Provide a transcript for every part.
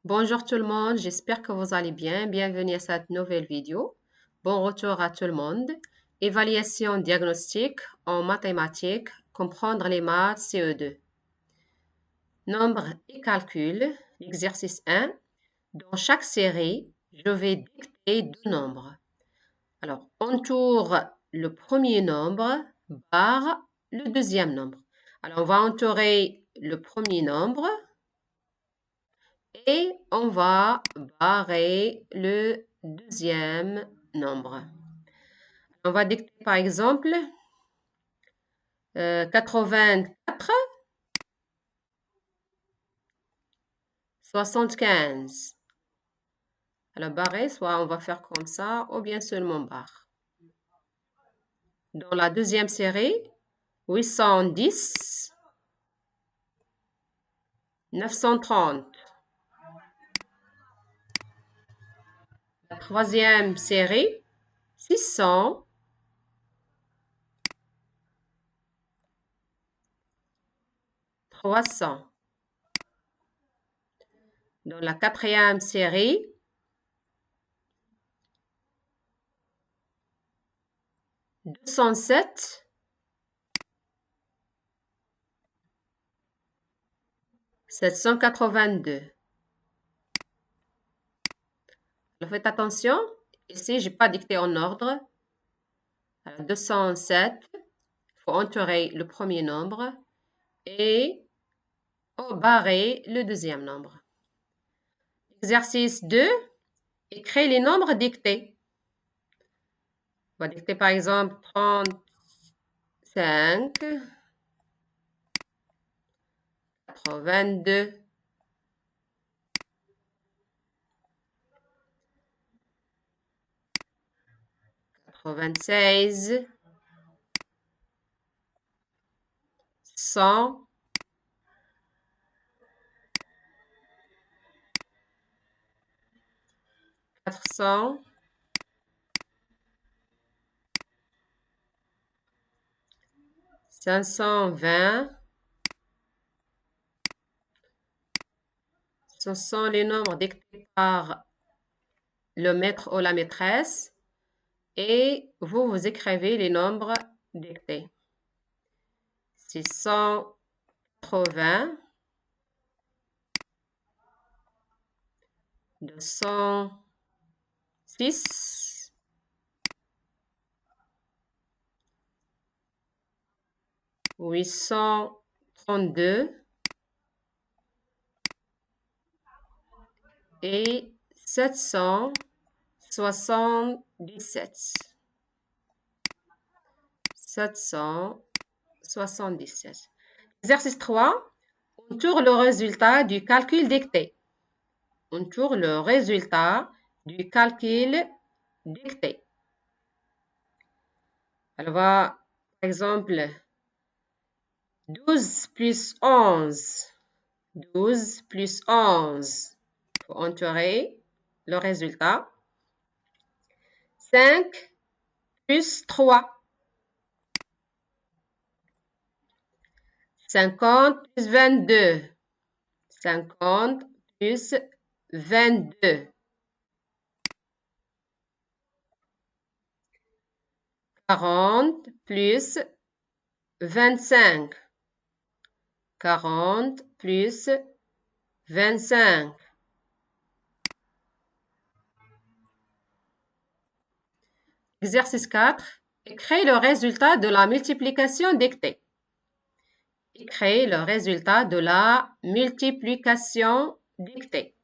Bonjour tout le monde, j'espère que vous allez bien. Bienvenue à cette nouvelle vidéo. Bon retour à tout le monde. Évaluation diagnostique en mathématiques, comprendre les maths CE2. Nombre et calcul, exercice 1. Dans chaque série, je vais dicter deux nombres. Alors, entoure le premier nombre par le deuxième nombre. Alors, on va entourer le premier nombre et on va barrer le deuxième nombre. On va dicter par exemple 84, 75. Alors barrer, soit on va faire comme ça, ou bien seulement barre. Dans la deuxième série, 810, 930. La troisième série, 600, 300. Dans la quatrième série, 207, 782. Alors faites attention, ici, je n'ai pas dicté en ordre. Alors, 207, il faut entourer le premier nombre et barrer le deuxième nombre. Exercice 2, écrire les nombres dictés. On va dicter par exemple 35, 82, 96, 100, 400, 520. Ce sont les nombres dictés par le maître ou la maîtresse et vous écrivez les nombres dictés. 680, 206, 832 et 777. 777. Exercice 3. Entoure le résultat du calcul dicté. Entoure le résultat du calcul dicté. Alors, par exemple, 12 plus 11. 12 plus 11. Il faut entourer le résultat. 5 plus 3. 50 plus 22. 50 plus 22. 40 plus 25. 40 plus 25. Exercice 4. Écrire le résultat de la multiplication dictée. Écrire le résultat de la multiplication dictée.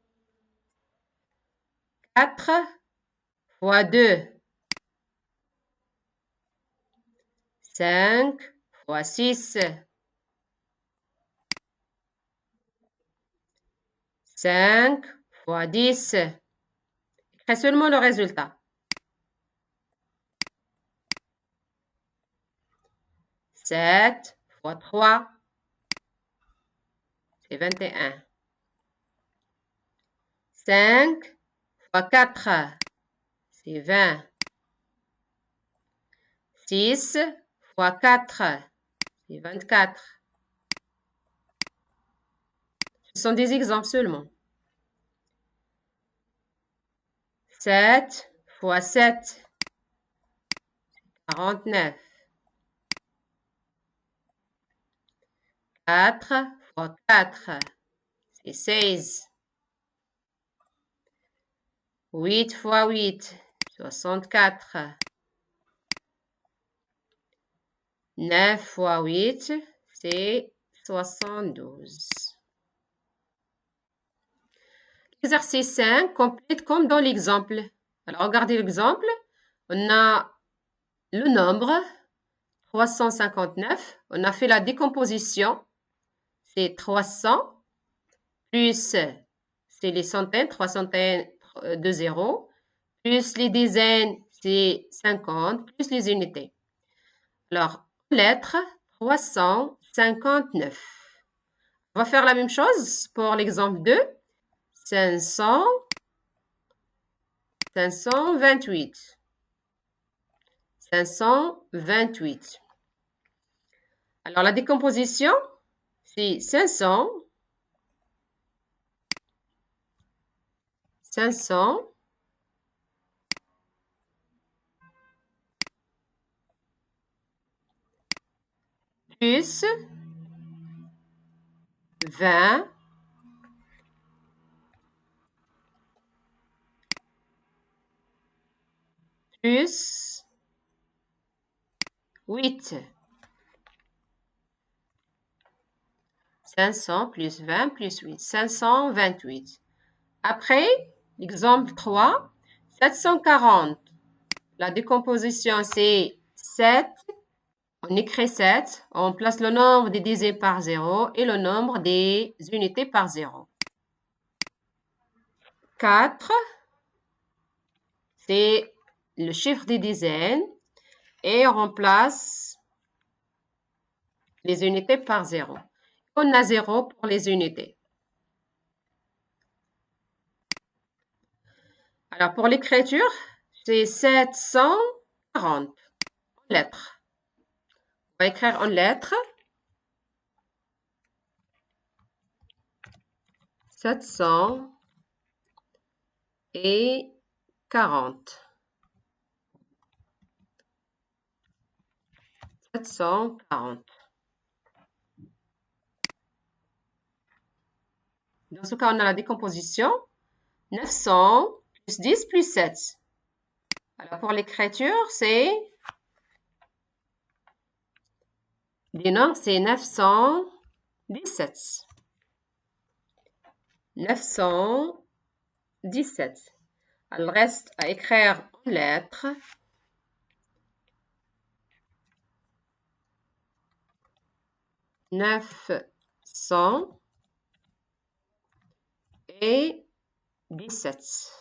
4 fois 2. 5 fois 6. 5 fois 10. Écris seulement le résultat. 7 fois 3. C'est 21. 5 fois 4. C'est 20. 6 fois 4. C'est 24. Ce sont des exemples seulement. 7 fois 7, 49. 4 fois 4, c'est 16. 8 fois 8, 64. 9 fois 8, c'est 72. Exercice 5, complète comme dans l'exemple. Alors, regardez l'exemple. On a le nombre 359. On a fait la décomposition. C'est 300 plus, c'est les centaines, 3 centaines de zéros, plus les dizaines, c'est 50, plus les unités. Alors, lettre 359. On va faire la même chose pour l'exemple 2. 500, 528. 528. Alors, la décomposition, c'est 500, 500, plus 20, plus 8. 500 plus 20 plus 8, 528. Après, l'exemple 3, 740. La décomposition, c'est 7. On écrit 7. On place le nombre des dizaines par 0 et le nombre des unités par 0. 4, c'est le chiffre des dizaines et on remplace les unités par 0. On a 0 pour les unités. Alors, pour l'écriture, c'est 740 lettres. On va écrire en lettres. 740. 740. Dans ce cas, on a la décomposition. 900 plus 10 plus 7. Alors, pour l'écriture, c'est... Les nombres, c'est 917. 917. Alors, il reste à écrire en lettres. 917.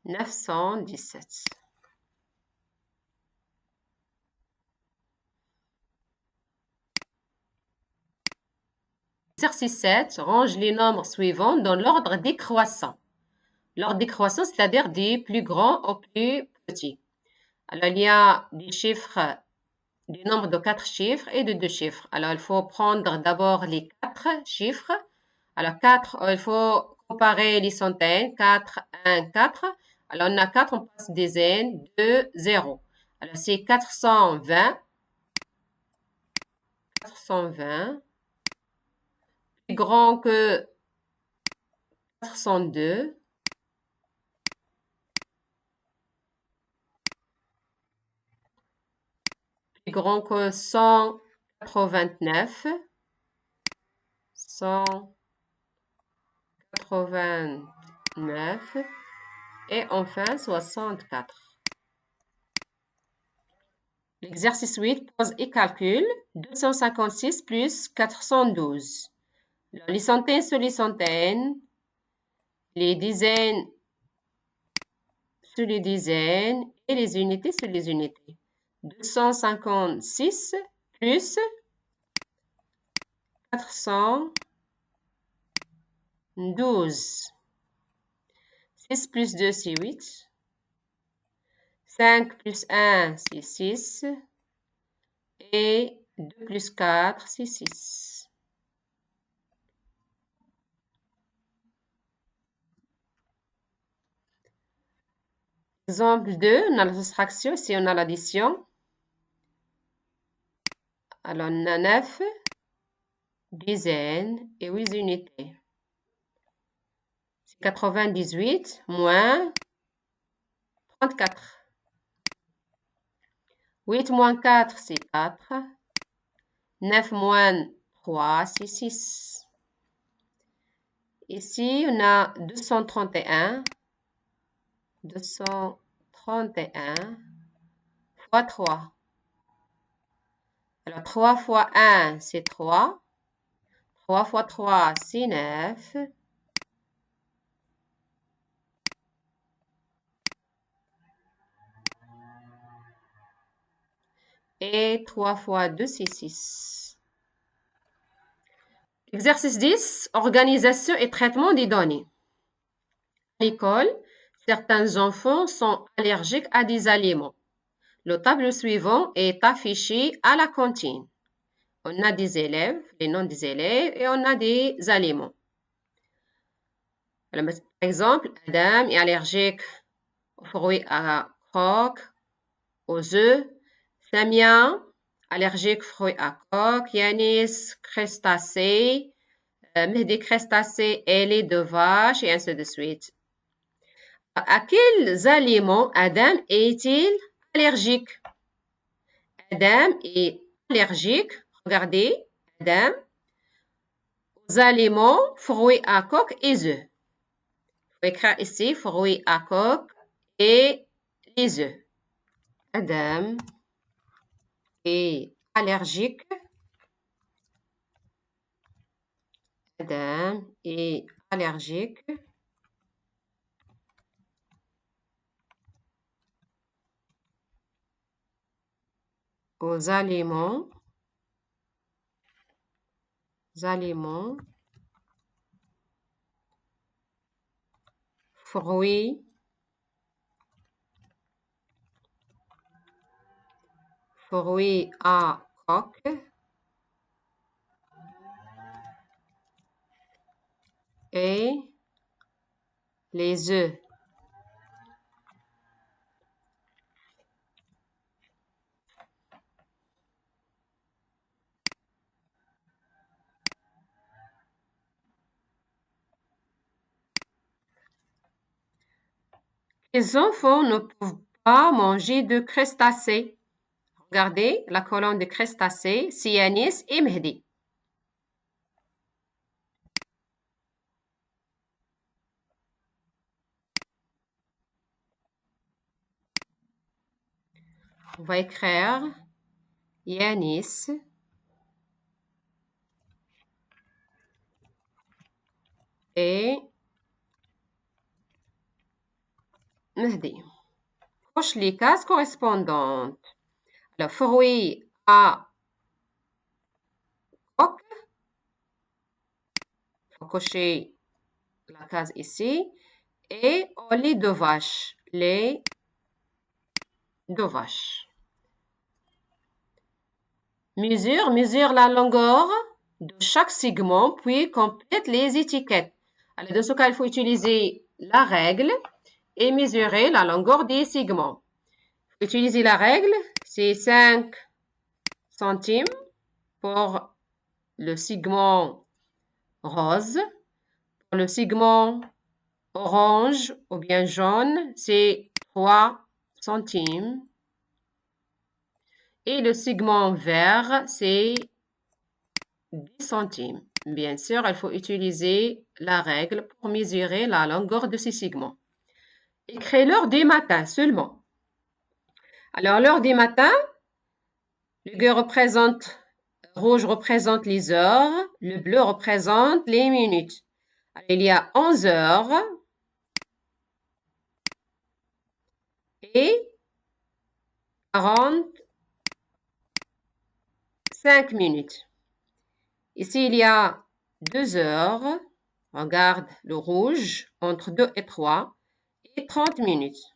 917. Exercice 7, range les nombres suivants dans l'ordre décroissant. L'ordre décroissant, c'est-à-dire des plus grands au plus petits. Alors, il y a des chiffres, du nombre de 4 chiffres et de 2 chiffres. Alors, il faut prendre d'abord les 4 chiffres. Alors, 4, il faut comparer les centaines. 4, 1, 4. Alors, on a 4, on passe des dizaines, 2, 0. Alors, c'est 420. 420. Plus grand que 402. Plus grand que 189. 189. Et enfin, 64. L'exercice 8, pose et calcule. 256 plus 412. Alors, les centaines sur les centaines. Les dizaines sur les dizaines. Et les unités sur les unités. 256 plus 412. 6 plus 2, c'est 8. 5 plus 1, c'est 6. Et 2 plus 4, c'est 6. Exemple 2, on a la soustraction, ici on a l'addition. Alors on a 9 dizaines et 8 unités. C'est 98 moins 34. 8 moins 4, c'est 4. 9 moins 3, c'est 6. Ici, on a 231. 231 fois 3. Alors, 3 fois 1, c'est 3. 3 fois 3, c'est 9. Et 3 fois 2, c'est 6. Exercice 10, organisation et traitement des données. À l'école, certains enfants sont allergiques à des aliments. Le tableau suivant est affiché à la cantine. On a des élèves, les noms des élèves, et on a des aliments. Alors, par exemple, Adam est allergique aux fruits à coque, aux œufs. Samia, allergique aux fruits à coque. Yanis, crustacés. Mehdi, crustacés et lait de vache, et ainsi de suite. À quels aliments Adam est-il allergique? Adam est allergique, regardez, Adam, aux aliments, fruits à coque et œufs. Il faut écrire ici fruits à coque et les œufs. Adam est allergique. Adam est allergique aux aliments, fruits à coque et les œufs. Les enfants ne peuvent pas manger de crustacés. Regardez la colonne de crustacés, c'est Yanis et Mehdi. On va écrire Yanis et Mehdi. Coche les cases correspondantes. Le fruit à coque. Il faut cocher la case ici. Et au lait de vache. Lait de vache. Mesure la longueur de chaque segment, puis complète les étiquettes. Alors, dans ce cas, il faut utiliser la règle et mesurer la longueur des segments. Utiliser la règle, c'est 5 centimes pour le segment rose. Pour le segment orange ou bien jaune, c'est 3 centimes. Et le segment vert, c'est 10 centimes. Bien sûr, il faut utiliser la règle pour mesurer la longueur de ces segments. Écrivez l'heure du matin seulement. Alors, l'heure du matin, le rouge représente les heures, le bleu représente les minutes. Alors, il y a 11 heures et 45 minutes. Ici, il y a 2 heures. On regarde le rouge entre 2 et 3 et 30 minutes.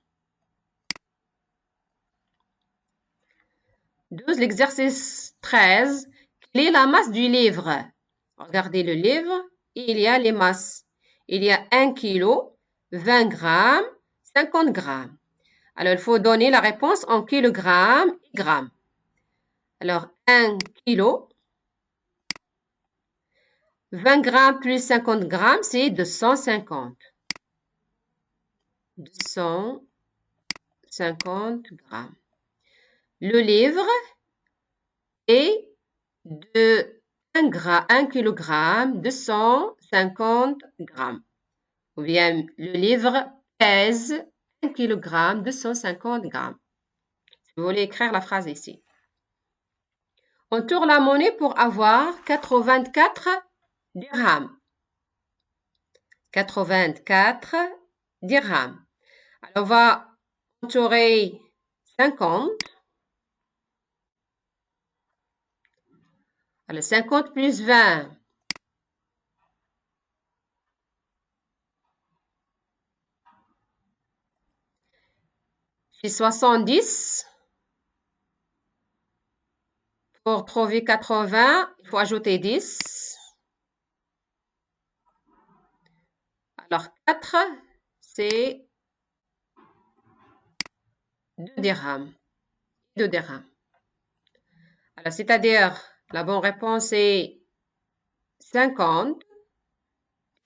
12, l'exercice 13. Quelle est la masse du livre? Regardez le livre et il y a les masses. Il y a 1 kg, 20 grammes, 50 grammes. Alors, il faut donner la réponse en kilogrammes et grammes. Alors, 1 kilo, 20 grammes plus 50 grammes, c'est 250. 250 grammes. Le livre est de 1 kilogramme, 250 grammes. Ou bien, le livre pèse 1 kilogramme, 250 grammes. Si vous voulez écrire la phrase ici. On tourne la monnaie pour avoir 84 dirhams. 84 dirhams. Alors, on va entourer 50. Alors, 50 plus 20. C'est 70. Pour trouver 80, il faut ajouter 10. Alors, 4, c'est 2 dirhams. 2 dirhams. Alors, c'est-à-dire, la bonne réponse est 50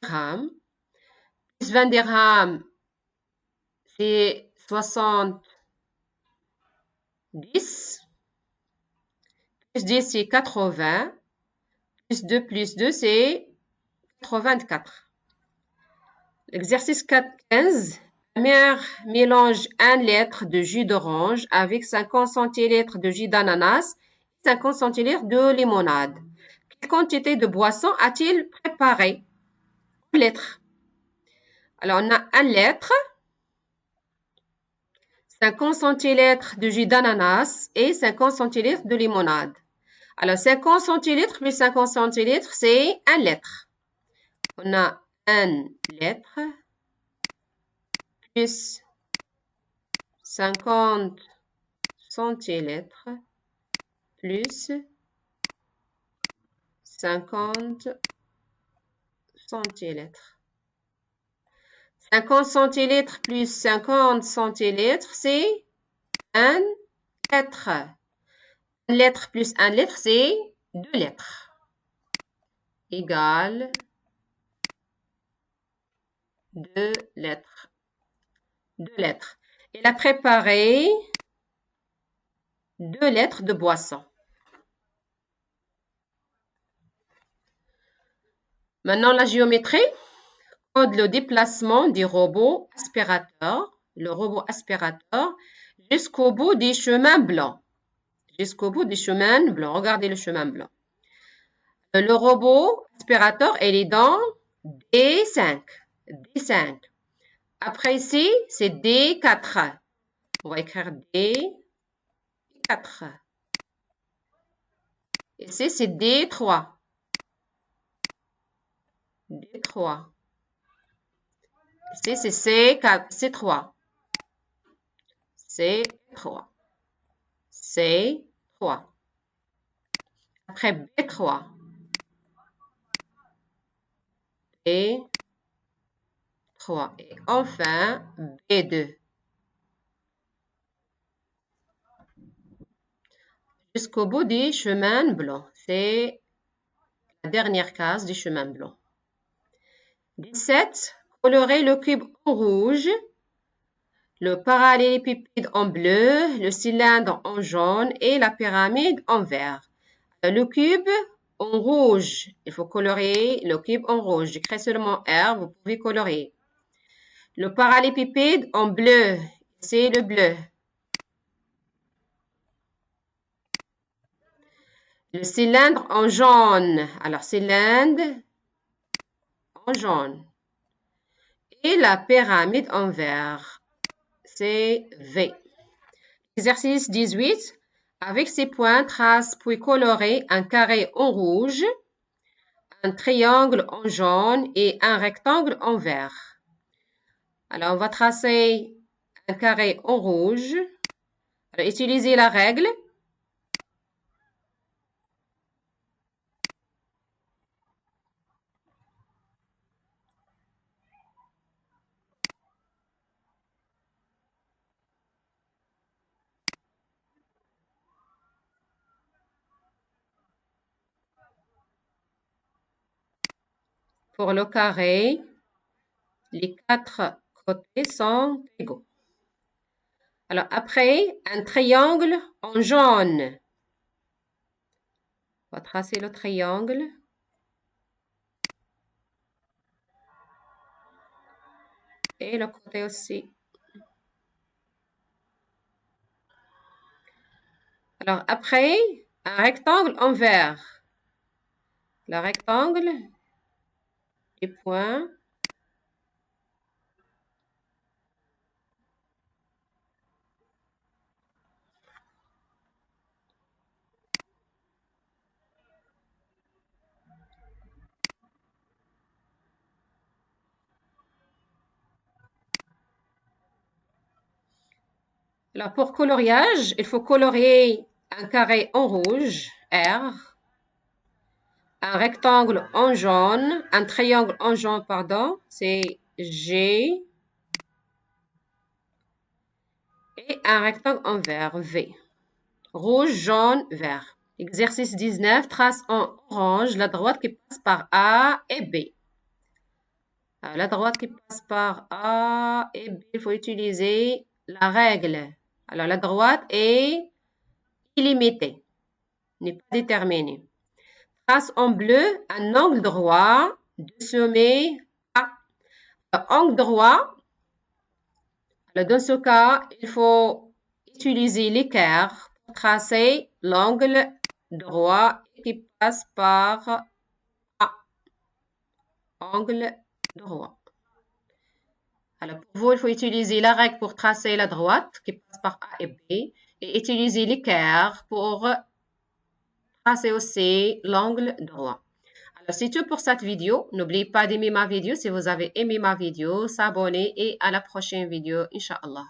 dirhams. Plus 20 dirhams, c'est 70. Plus 10, c'est 80. Plus 2, c'est 84. L'exercice 15. La mère mélange 1 litre de jus d'orange avec 50 centilitres de jus d'ananas et 50 centilitres de limonade. Quelle quantité de boisson a-t-il préparé? 1 litre. Alors, on a 1 litre, 50 centilitres de jus d'ananas et 50 centilitres de limonade. Alors, 50 centilitres plus 50 centilitres, c'est 1 litre. On a 1 litre plus 50 centilitres plus 50 centilitres. 50 centilitres plus 50 centilitres, c'est 1 litre. 1 litre plus 1 litre, c'est 2 litres. Égale 2 litres. 2 litres. Il a préparé 2 litres de boisson. Maintenant, la géométrie. Code le déplacement du robot aspirateur, le robot aspirateur, jusqu'au bout des chemins blancs. Jusqu'au bout des chemins blancs. Regardez le chemin blanc. Le robot aspirateur, elle est dans D5. D5. Après ici, c'est D4. On va écrire D4. Ici, c'est D3. D3. Ici, c'est C4, C3. C3. C3. Après B3. B3. Et enfin, B2. Jusqu'au bout des chemins blancs. C'est la dernière case du chemin blanc. 17. Colorer le cube en rouge, le parallélépipède en bleu, le cylindre en jaune et la pyramide en vert. Le cube en rouge, il faut colorer le cube en rouge. J'écris seulement R, vous pouvez colorer. Le parallélépipède en bleu, c'est le bleu. Le cylindre en jaune, alors cylindre en jaune. Et la pyramide en vert, c'est V. Exercice 18. Avec ces points, trace puis colorer un carré en rouge, un triangle en jaune et un rectangle en vert. Alors, on va tracer un carré en rouge. Alors, utilisez la règle. pour le carré, les 4 côtés sont égaux. Alors, après, un triangle en jaune. On va tracer le triangle. Et le côté aussi. Alors, après, un rectangle en vert. Le rectangle, les points. Alors, pour coloriage, il faut colorier un carré en rouge, R, un rectangle en jaune, un triangle en jaune, pardon, c'est G, et un rectangle en vert, V. Rouge, jaune, vert. Exercice 19, trace en orange la droite qui passe par A et B. Alors, la droite qui passe par A et B, il faut utiliser la règle. Alors, la droite est illimitée, n'est pas déterminée. Trace en bleu un angle droit du sommet A. Angle droit, dans ce cas, il faut utiliser l'équerre pour tracer l'angle droit qui passe par A. Angle droit. Alors, pour vous, il faut utiliser la règle pour tracer la droite qui passe par A et B et utiliser l'équerre pour tracer aussi l'angle droit. Alors, c'est tout pour cette vidéo. N'oubliez pas d'aimer ma vidéo si vous avez aimé ma vidéo, s'abonner et à la prochaine vidéo, Inch'Allah.